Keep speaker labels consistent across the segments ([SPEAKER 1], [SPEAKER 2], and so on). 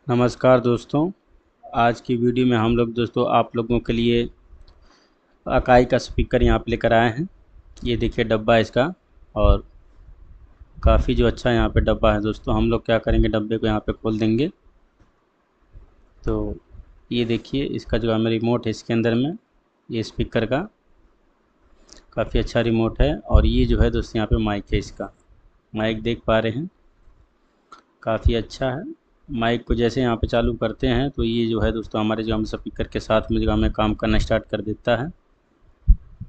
[SPEAKER 1] नमस्कार दोस्तों। आज की वीडियो में हम लोग दोस्तों आप लोगों के लिए अकाई का स्पीकर यहाँ पे लेकर आए हैं। ये देखिए डब्बा है इसका, और काफ़ी जो अच्छा यहाँ पे डब्बा है दोस्तों। हम लोग क्या करेंगे, डब्बे को यहाँ पे खोल देंगे। तो ये देखिए इसका जो हमें रिमोट है इसके अंदर में, ये स्पीकर का काफ़ी अच्छा रिमोट है। और ये जो है दोस्तों यहाँ पे माइक है, इसका माइक देख पा रहे हैं, काफ़ी अच्छा है। माइक को जैसे यहाँ पे चालू करते हैं तो ये जो है दोस्तों हमारे जो हम स्पीकर के साथ में जो हमें काम करना स्टार्ट कर देता है।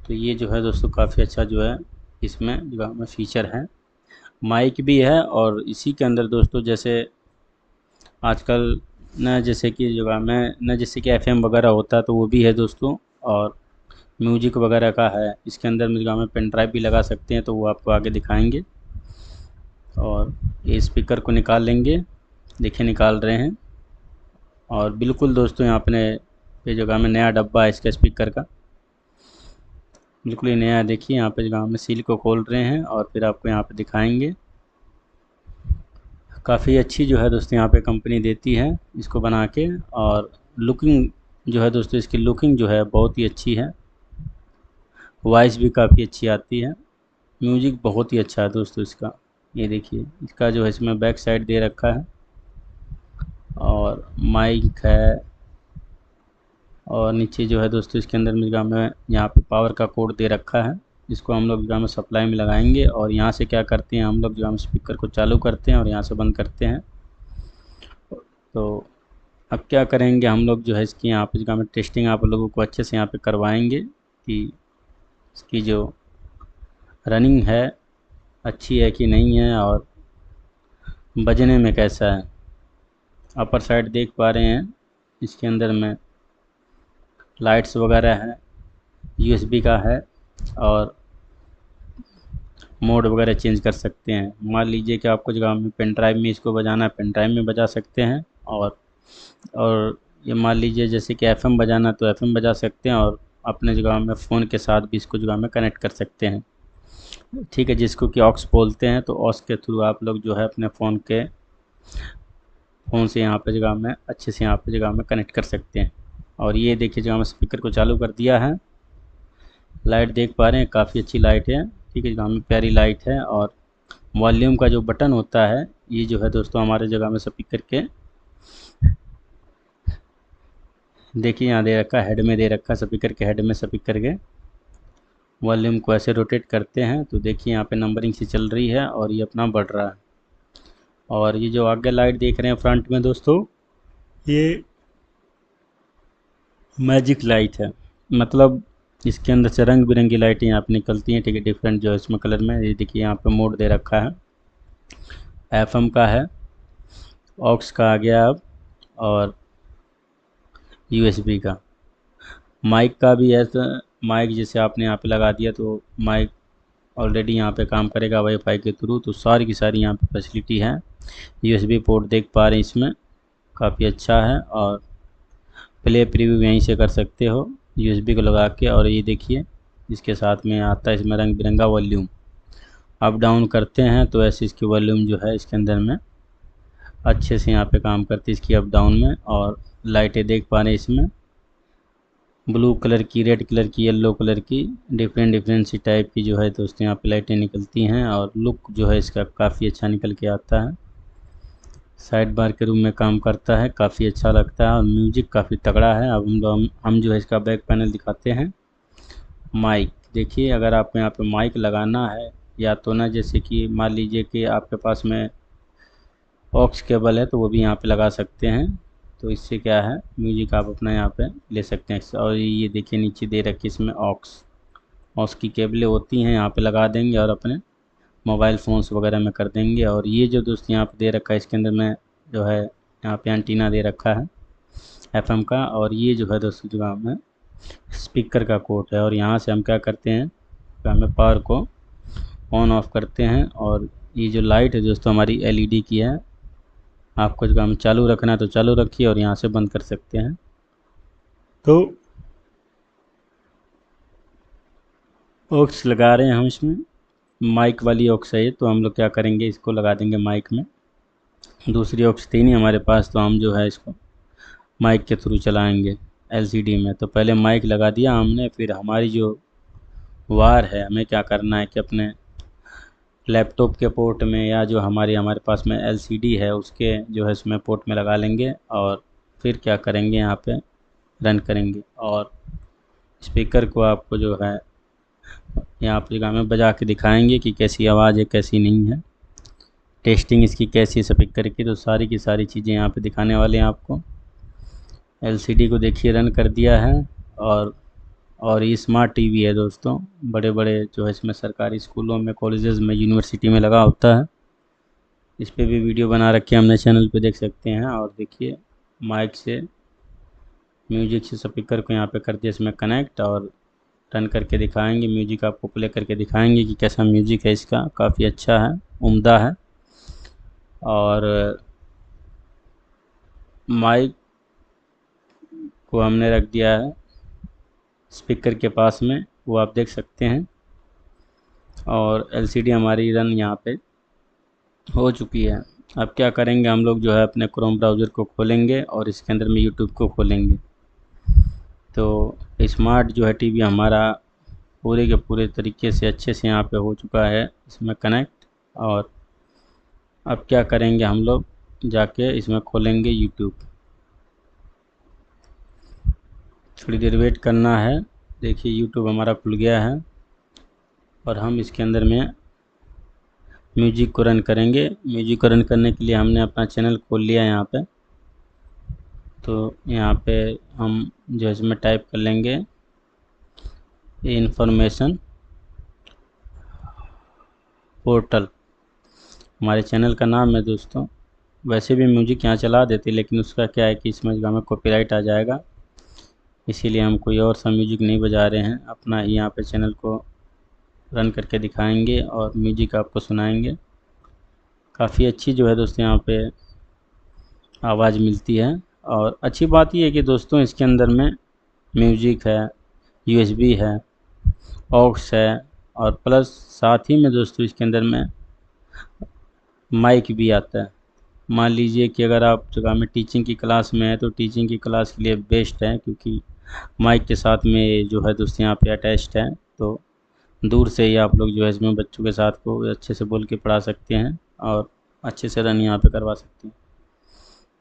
[SPEAKER 1] तो ये जो है दोस्तों काफ़ी अच्छा जो है इसमें जो हमें फ़ीचर है, माइक भी है। और इसी के अंदर दोस्तों जैसे आजकल न जैसे कि जो हमें न जैसे कि एफएम वगैरह होता है तो वो भी है दोस्तों, और म्यूजिक वगैरह का है। इसके अंदर में जो हमें पेन ड्राइव भी लगा सकते हैं, तो वो आपको आगे दिखाएंगे। और ये स्पीकर को निकाल लेंगे, देखिए निकाल रहे हैं। और बिल्कुल दोस्तों यहाँ अपने ये जगह में नया डब्बा है इसका स्पीकर का, बिल्कुल ही नया। देखिए यहाँ पे जगह में सील को खोल रहे हैं और फिर आपको यहाँ पे दिखाएंगे। काफ़ी अच्छी जो है दोस्तों यहाँ पे कंपनी देती है इसको बना के। और लुकिंग जो है दोस्तों, इसकी लुकिंग जो है बहुत ही अच्छी है, वॉइस भी काफ़ी अच्छी आती है, म्यूजिक बहुत ही अच्छा है दोस्तों इसका। ये देखिए इसका जो है इसमें बैक साइड दे रखा है, और माइक है। और नीचे जो है दोस्तों इसके अंदर में हमें यहाँ पे पावर का कोड दे रखा है। इसको हम लोग जो हमें सप्लाई में लगाएंगे, और यहाँ से क्या करते हैं हम लोग जो हम स्पीकर को चालू करते हैं और यहाँ से बंद करते हैं। तो अब क्या करेंगे हम लोग जो है इसकी यहाँ पे जो हमें टेस्टिंग आप लोगों को अच्छे से यहाँ पे करवाएंगे कि इसकी जो रनिंग है अच्छी है कि नहीं है, और बजने में कैसा है। अपर साइड देख पा रहे हैं, इसके अंदर में लाइट्स वगैरह है, यूएसबी का है, और मोड वगैरह चेंज कर सकते हैं। मान लीजिए कि आपको जगह में पेन ड्राइव में इसको बजाना है, पेन ड्राइव में बजा सकते हैं। और ये मान लीजिए जैसे कि एफएम बजाना तो एफएम बजा सकते हैं, और अपने जगह में फ़ोन के साथ भी इसको जगह में कनेक्ट कर सकते हैं। ठीक है, जिसको कि ऑक्स बोलते हैं, तो ऑक्स के थ्रू आप लोग जो है अपने फ़ोन से यहाँ पे जगह में अच्छे से यहाँ पे जगह में कनेक्ट कर सकते हैं। और ये देखिए जगह में स्पीकर को चालू कर दिया है। लाइट देख पा रहे हैं, काफ़ी अच्छी लाइट है। ठीक है, जगह में प्यारी लाइट है। और वॉल्यूम का जो बटन होता है, ये जो है दोस्तों हमारे जगह में स्पीकर के देखिए यहाँ दे रखा है, हेड में दे रखा है, स्पीकर के हेड में स्पीकर के वॉल्यूम को ऐसे रोटेट करते हैं तो देखिए यहाँ पे नंबरिंग से चल रही है और ये अपना बढ़ रहा है। और ये जो आगे लाइट देख रहे हैं फ्रंट में दोस्तों, ये मैजिक लाइट है, मतलब इसके अंदर से रंग बिरंगी लाइटें यहाँ पे निकलती हैं। ठीक है, डिफरेंट जो है इसमें कलर में। ये देखिए यहाँ पे मोड दे रखा है, एफएम का है, ऑक्स का आ गया अब, और यूएसबी का। माइक का भी है, तो माइक जैसे आपने यहाँ पे लगा दिया तो माइक ऑलरेडी यहाँ पे काम करेगा वाईफाई के थ्रू। तो सारी की सारी यहाँ पे फैसिलिटी है। यूएसबी पोर्ट देख पा रहे हैं इसमें, काफ़ी अच्छा है। और प्ले प्रीव्यू यहीं से कर सकते हो यूएसबी को लगा के। और ये देखिए इसके साथ में आता है इसमें रंग बिरंगा वॉल्यूम, अप डाउन करते हैं तो ऐसे इसकी वॉल्यूम जो है इसके अंदर में अच्छे से यहाँ पे काम करती है इसकी अप डाउन में। और लाइटें देख पा रहे हैं इसमें, ब्लू कलर की, रेड कलर की, येलो कलर की, डिफरेंट डिफरेंट सी टाइप की जो है दोस्तों यहाँ पे लाइटें निकलती हैं। और लुक जो है इसका काफ़ी अच्छा निकल के आता है, साइड बार के रूम में काम करता है, काफ़ी अच्छा लगता है। और म्यूजिक काफ़ी तगड़ा है। अब हम जो है इसका बैक पैनल दिखाते हैं। माइक देखिए, अगर आपको यहाँ पे माइक लगाना है, या तो ना जैसे कि मान लीजिए कि आपके पास में ऑक्स केबल है तो वो भी यहाँ पे लगा सकते हैं। तो इससे क्या है, म्यूजिक आप अपना यहाँ पे ले सकते हैं। और ये देखिए नीचे दे रखी इसमें ऑक्स ऑक्स की केबलें होती हैं, यहाँ पे लगा देंगे और अपने मोबाइल फ़ोन्स वगैरह में कर देंगे। और ये जो दोस्त यहाँ पे दे रखा है इसके अंदर में जो है यहाँ पे एंटीना दे रखा है एफएम का। और ये जो है दोस्तों जो हमें स्पीकर का कोड है। और यहाँ से हम क्या करते हैं, हमें पावर को ऑन ऑफ करते हैं। और ये जो लाइट है दोस्तों हमारी एलईडी की है, आपको जो काम चालू रखना है तो चालू रखिए, और यहाँ से बंद कर सकते हैं। तो ऑक्स लगा रहे हैं हम इसमें, माइक वाली ऑक्स है ये, तो हम लोग क्या करेंगे इसको लगा देंगे माइक में। दूसरी ऑक्स थी नहीं हमारे पास, तो हम जो है इसको माइक के थ्रू चलाएंगे एलसीडी में। तो पहले माइक लगा दिया हमने, फिर हमारी जो वायर है हमें क्या करना है कि अपने लैपटॉप के पोर्ट में या जो हमारे पास में एलसीडी है उसके जो है इसमें पोर्ट में लगा लेंगे, और फिर क्या करेंगे यहाँ पे रन करेंगे। और स्पीकर को आपको जो है यहाँ पे जगह में बजा के दिखाएंगे कि कैसी आवाज़ है कैसी नहीं है, टेस्टिंग इसकी कैसी है स्पीकर की। तो सारी की सारी चीज़ें यहाँ पे दिखाने वाले हैं आपको। एलसीडी को देखिए रन कर दिया है। और ये स्मार्ट टीवी है दोस्तों, बड़े बड़े जो है इसमें सरकारी स्कूलों में, कॉलेजेस में, यूनिवर्सिटी में लगा होता है। इस पे भी वीडियो बना रखे हैं हमने, चैनल पे देख सकते हैं। और देखिए माइक से म्यूजिक से स्पीकर को यहाँ पे कर दिया इसमें कनेक्ट, और रन करके दिखाएंगे म्यूजिक, आपको प्ले करके दिखाएंगे कि कैसा म्यूजिक है इसका। काफ़ी अच्छा है, उम्दा है। और माइक को हमने रख दिया है स्पीकर के पास में, वो आप देख सकते हैं। और एलसीडी हमारी रन यहाँ पे हो चुकी है। अब क्या करेंगे हम लोग जो है अपने क्रोम ब्राउज़र को खोलेंगे और इसके अंदर में यूट्यूब को खोलेंगे। तो स्मार्ट जो है टीवी हमारा पूरे के पूरे तरीके से अच्छे से यहाँ पे हो चुका है इसमें कनेक्ट। और अब क्या करेंगे हम लोग, जाके इसमें खोलेंगे यूट्यूब। थोड़ी देर वेट करना है। देखिए यूट्यूब हमारा खुल गया है, और हम इसके अंदर में म्यूजिक को रन करेंगे। म्यूजिक को रन करने के लिए हमने अपना चैनल खोल लिया है यहाँ पे। तो यहाँ पे हम जो है इसमें टाइप कर लेंगे इन्फॉर्मेशन पोर्टल, हमारे चैनल का नाम है दोस्तों। वैसे भी म्यूजिक यहाँ चला देते, लेकिन उसका क्या है कि इसमें हमें कॉपीराइट आ जाएगा, इसीलिए हम कोई और सा म्यूजिक नहीं बजा रहे हैं। अपना ही यहाँ पे चैनल को रन करके दिखाएंगे और म्यूजिक आपको सुनाएंगे। काफ़ी अच्छी जो है दोस्तों यहाँ पे आवाज़ मिलती है। और अच्छी बात यह है कि दोस्तों इसके अंदर में म्यूजिक है, यूएसबी है, ऑक्स है, और प्लस साथ ही में दोस्तों इसके अंदर में माइक भी आता है। मान लीजिए कि अगर आप जगह में टीचिंग की क्लास में है तो टीचिंग की क्लास के लिए बेस्ट है, क्योंकि माइक के साथ में जो है दोस्तों यहाँ पे अटैच्ड है। तो दूर से ही आप लोग जो है इसमें बच्चों के साथ को अच्छे से बोल के पढ़ा सकते हैं और अच्छे से रन यहाँ पे करवा सकते हैं।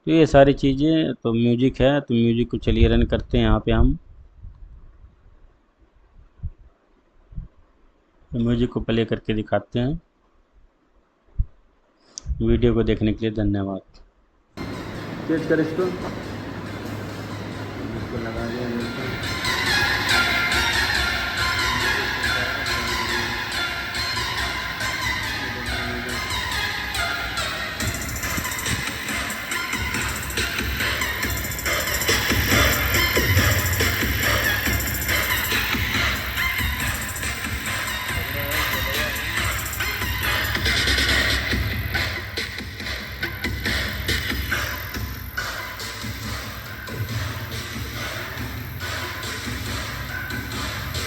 [SPEAKER 1] तो ये सारी चीज़ें, तो म्यूजिक है तो म्यूजिक को चलिए रन करते हैं यहाँ पे हम। तो म्यूजिक को प्ले करके दिखाते हैं। वीडियो को देखने के लिए धन्यवाद। तेज कर इसको लगा दिया।